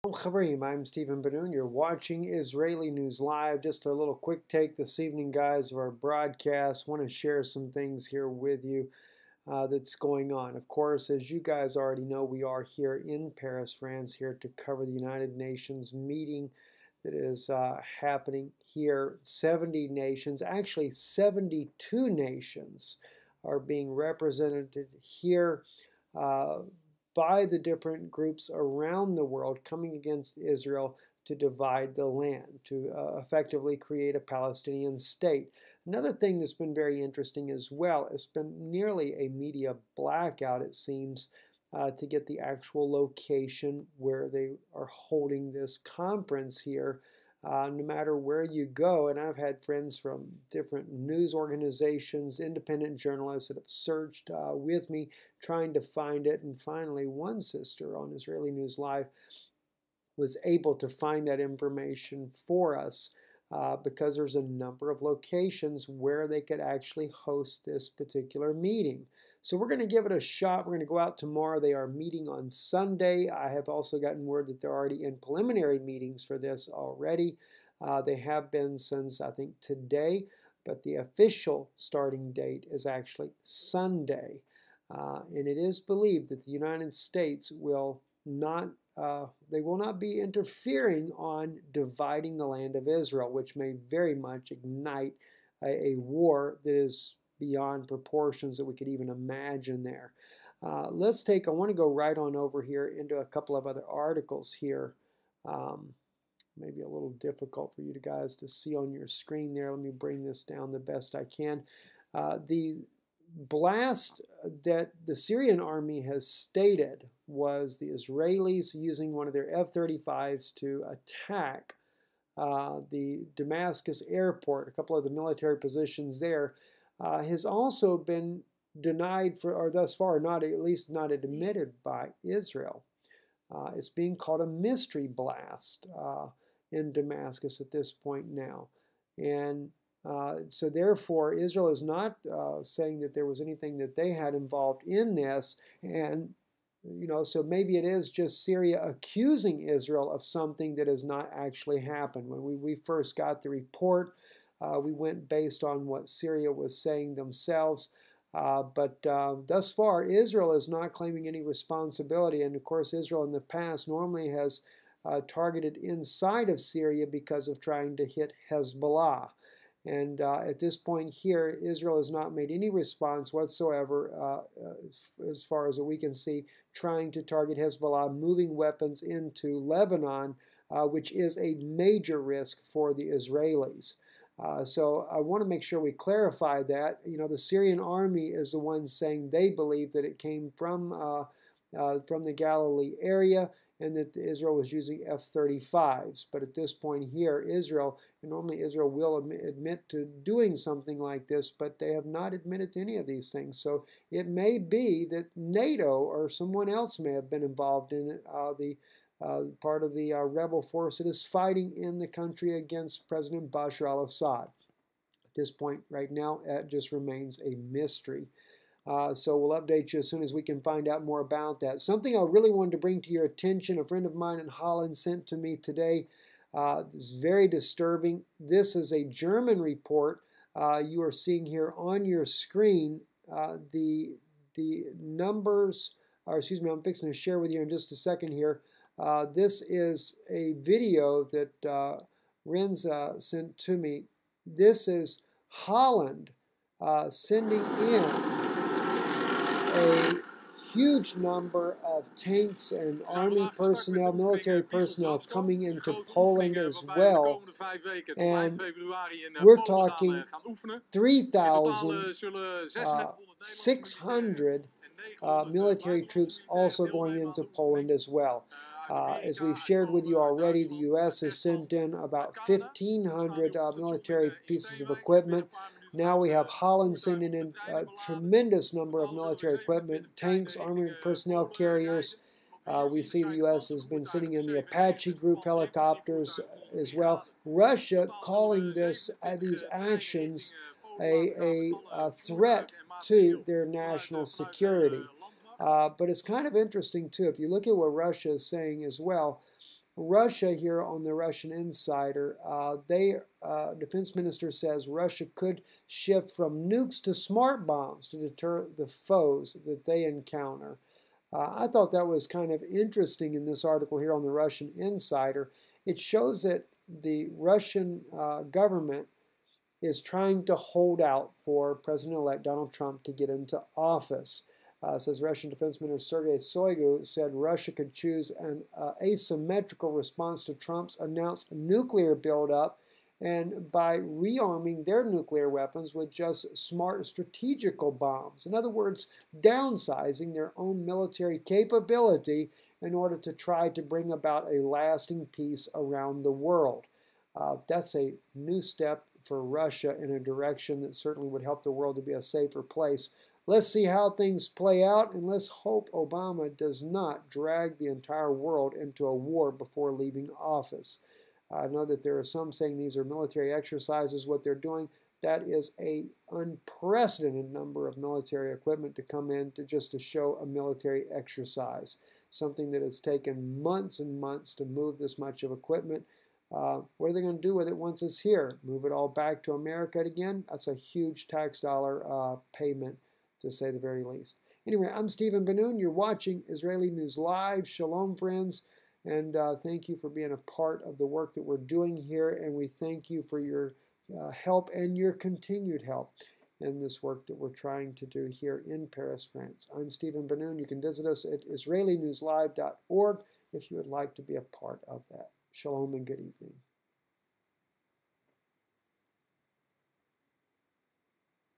Al-Khabarim, I'm Stephen Benoon. You're watching Israeli News Live. Just a little quick take this evening, guys, of our broadcast. Want to share some things here with you that's going on. Of course, as you guys already know, we are here in Paris, France, here to cover the United Nations meeting that is happening here. 70 nations, actually 72 nations are being represented here. By the different groups around the world coming against Israel to divide the land, to effectively create a Palestinian state. Another thing that's been very interesting as well, it's been nearly a media blackout, it seems, to get the actual location where they are holding this conference here. No matter where you go, and I've had friends from different news organizations, independent journalists that have searched with me trying to find it, and finally one sister on Israeli News Live was able to find that information for us because there's a number of locations where they could actually host this particular meeting. So we're going to give it a shot. We're going to go out tomorrow. They are meeting on Sunday. I have also gotten word that they're already in preliminary meetings for this already. They have been since, I think, today, but the official starting date is actually Sunday. And it is believed that the United States will not they will not be interfering on dividing the land of Israel, which may very much ignite a war that is beyond proportions that we could even imagine there. I want to go right on over here into a couple of other articles here. Maybe a little difficult for you guys to see on your screen there. Let me bring this down the best I can. The blast that the Syrian army has stated was the Israelis using one of their F-35s to attack the Damascus airport, a couple of the military positions there, has also been denied or thus far not, at least not admitted by Israel. It's being called a mystery blast in Damascus at this point now. And so therefore, Israel is not saying that there was anything that they had involved in this. And, so maybe it is just Syria accusing Israel of something that has not actually happened. When we first got the report, we went based on what Syria was saying themselves. But thus far, Israel is not claiming any responsibility. And of course, Israel in the past normally has targeted inside of Syria because of trying to hit Hezbollah. And at this point here, Israel has not made any response whatsoever, as far as we can see, trying to target Hezbollah, moving weapons into Lebanon, which is a major risk for the Israelis. So I want to make sure we clarify that. The Syrian army is the one saying they believe that it came from the Galilee area, and that Israel was using F-35s. But at this point here, normally Israel will admit to doing something like this, but they have not admitted to any of these things. So it may be that NATO or someone else may have been involved in it, part of the rebel force that is fighting in the country against President Bashar al-Assad. At this point right now, it just remains a mystery. So we'll update you as soon as we can find out more about that. Something I really wanted to bring to your attention, a friend of mine in Holland sent to me today. This is very disturbing. This is a German report. You are seeing here on your screen the numbers, or excuse me, I'm fixing to share with you in just a second here. This is a video that Renz sent to me. This is Holland sending in a huge number of tanks and army personnel, military personnel coming into Poland as well. And we're talking 3,600 military troops also going into Poland as well. As we've shared with you already, the U.S. has sent in about 1,500 military pieces of equipment. Now we have Holland sending in a tremendous number of military equipment, tanks, armored personnel carriers. We see the U.S. has been sending in the Apache group helicopters as well. Russia calling these actions a threat to their national security. But it's kind of interesting, too. If you look at what Russia is saying as well, Russia here on the Russian Insider, defense minister says Russia could shift from nukes to smart bombs to deter the foes that they encounter. I thought that was kind of interesting in this article here on the Russian Insider. It shows that the Russian government is trying to hold out for President-elect Donald Trump to get into office. Says Russian Defense Minister Sergei Shoigu said Russia could choose an asymmetrical response to Trump's announced nuclear buildup, and by rearming their nuclear weapons with just smart strategical bombs. In other words, downsizing their own military capability in order to try to bring about a lasting peace around the world. That's a new step for Russia in a direction that certainly would help the world to be a safer place. Let's see how things play out, and let's hope Obama does not drag the entire world into a war before leaving office. I know that there are some saying these are military exercises, what they're doing. That is an unprecedented number of military equipment to come in to show a military exercise, something that has taken months and months to move this much of equipment. What are they going to do with it once it's here? Move it all back to America again? That's a huge tax dollar payment, to say the very least. Anyway, I'm Stephen Ben-Nun. You're watching Israeli News Live. Shalom, friends. And thank you for being a part of the work that we're doing here. And we thank you for your help and your continued help in this work that we're trying to do here in Paris, France. I'm Stephen Ben-Nun. You can visit us at israelinewslive.org if you would like to be a part of that. Shalom and good evening.